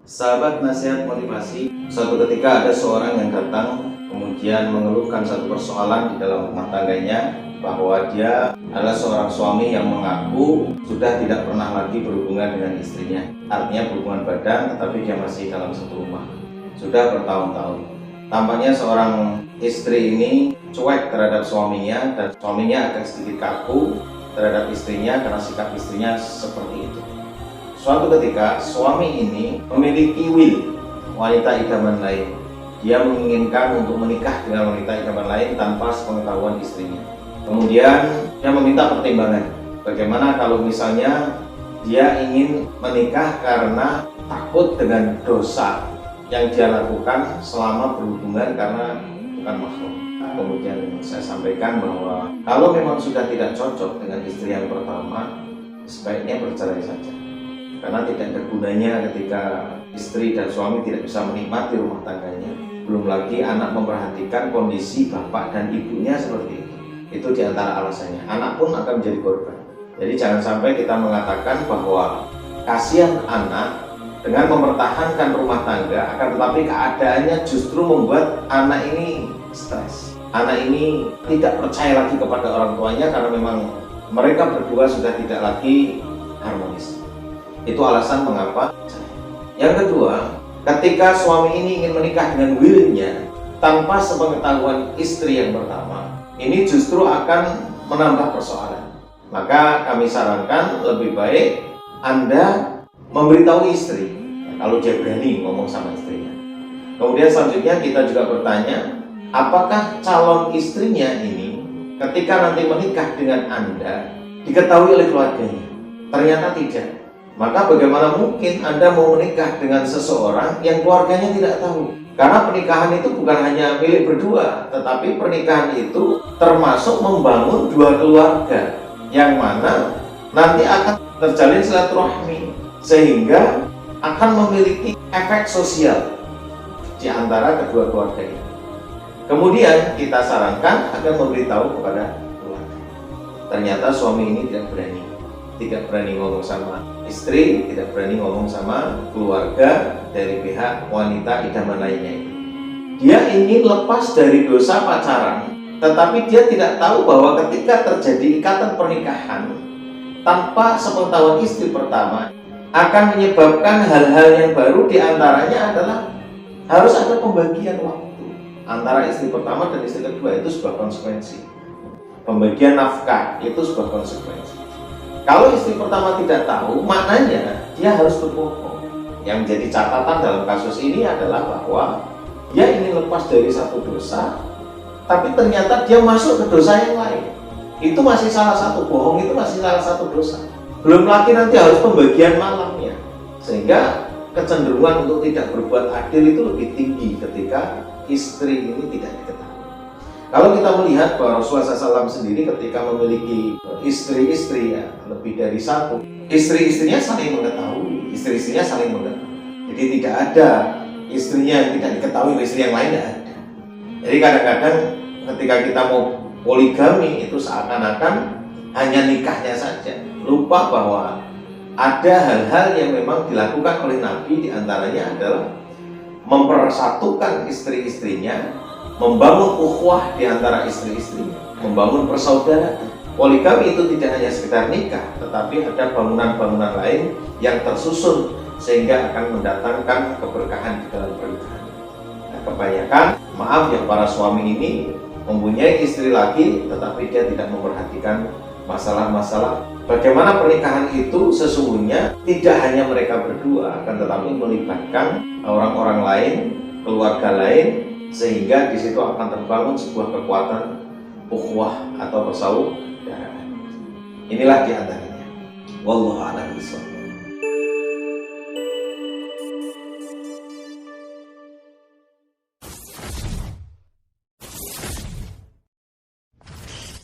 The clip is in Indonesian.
Sahabat nasihat motivasi, suatu ketika ada seorang yang datang kemudian mengeluhkan satu persoalan di dalam rumah tangganya, bahwa dia adalah seorang suami yang mengaku sudah tidak pernah lagi berhubungan dengan istrinya. Artinya berhubungan badan, tetapi dia masih dalam satu rumah sudah bertahun-tahun. Tampaknya seorang istri ini cuek terhadap suaminya, dan suaminya agak sedikit kaku terhadap istrinya karena sikap istrinya seperti itu. Suatu ketika suami ini memiliki wanita idaman lain. Dia menginginkan untuk menikah dengan wanita idaman lain tanpa sepengetahuan istrinya. Kemudian dia meminta pertimbangan. Bagaimana kalau misalnya dia ingin menikah karena takut dengan dosa yang dia lakukan selama berhubungan karena bukan mahram. Kemudian saya sampaikan bahwa kalau memang sudah tidak cocok dengan istri yang pertama, sebaiknya bercerai saja. Karena tidak ada gunanya ketika istri dan suami tidak bisa menikmati rumah tangganya. Belum lagi anak memperhatikan kondisi bapak dan ibunya seperti itu. Itu diantara alasannya. Anak pun akan menjadi korban. Jadi jangan sampai kita mengatakan bahwa kasihan anak dengan mempertahankan rumah tangga, akan tetapi keadaannya justru membuat anak ini stres. Anak ini tidak percaya lagi kepada orang tuanya karena memang mereka berdua sudah tidak lagi harmonis. Itu alasan mengapa. Yang kedua, ketika suami ini ingin menikah dengan willnya tanpa sepengetahuan istri yang pertama, ini justru akan menambah persoalan. Maka kami sarankan lebih baik Anda memberitahu istri, kalau dia berani ngomong sama istrinya. Kemudian selanjutnya kita juga bertanya, apakah calon istrinya ini ketika nanti menikah dengan Anda diketahui oleh keluarganya? Ternyata tidak. Maka bagaimana mungkin Anda mau menikah dengan seseorang yang keluarganya tidak tahu? Karena pernikahan itu bukan hanya milik berdua, tetapi pernikahan itu termasuk membangun dua keluarga, yang mana nanti akan terjalin silaturahmi, sehingga akan memiliki efek sosial di antara kedua keluarga ini. Kemudian kita sarankan agar memberitahu kepada keluarga. Ternyata suami ini tidak berani ngomong sama istri, tidak berani ngomong sama keluarga dari pihak wanita idaman lainnya. Dia ingin lepas dari dosa pacaran, tetapi dia tidak tahu bahwa ketika terjadi ikatan pernikahan tanpa sepengetahuan istri pertama akan menyebabkan hal-hal yang baru, diantaranya adalah harus ada pembagian waktu antara istri pertama dan istri kedua. Itu sebuah konsekuensi. Pembagian nafkah itu sebuah konsekuensi. Kalau istri pertama tidak tahu, maknanya dia harus berbohong. Yang menjadi catatan dalam kasus ini adalah bahwa dia ingin lepas dari satu dosa, tapi ternyata dia masuk ke dosa yang lain. Itu masih salah satu, bohong itu masih salah satu dosa. Belum lagi nanti harus pembagian malamnya, sehingga kecenderungan untuk tidak berbuat adil itu lebih tinggi ketika istri ini tidak diketahui. Kalau kita melihat bahwa Rasulullah SAW sendiri ketika memiliki istri-istri ya, lebih dari satu, istri-istrinya saling mengetahui, Jadi tidak ada istrinya yang tidak diketahui istri yang lain, tidak ada. Jadi kadang-kadang ketika kita mau poligami itu seakan-akan hanya nikahnya saja, lupa bahwa ada hal-hal yang memang dilakukan oleh Nabi, diantaranya adalah mempersatukan istri-istrinya, membangun ukhuwah di antara istri-istrinya, membangun persaudaraan. Poligami itu tidak hanya sekedar nikah, tetapi ada bangunan-bangunan lain yang tersusun sehingga akan mendatangkan keberkahan di dalam pernikahan. Nah, kebanyakan yang para suami ini mempunyai istri lagi, tetapi dia tidak memperhatikan masalah-masalah bagaimana pernikahan itu sesungguhnya tidak hanya mereka berdua, akan tetapi melibatkan orang-orang lain, keluarga lain, sehingga di situ akan terbangun sebuah kekuatan ukhuwah atau persaudaraan. Inilah diantaranya. Wallahu a'lam bishawab.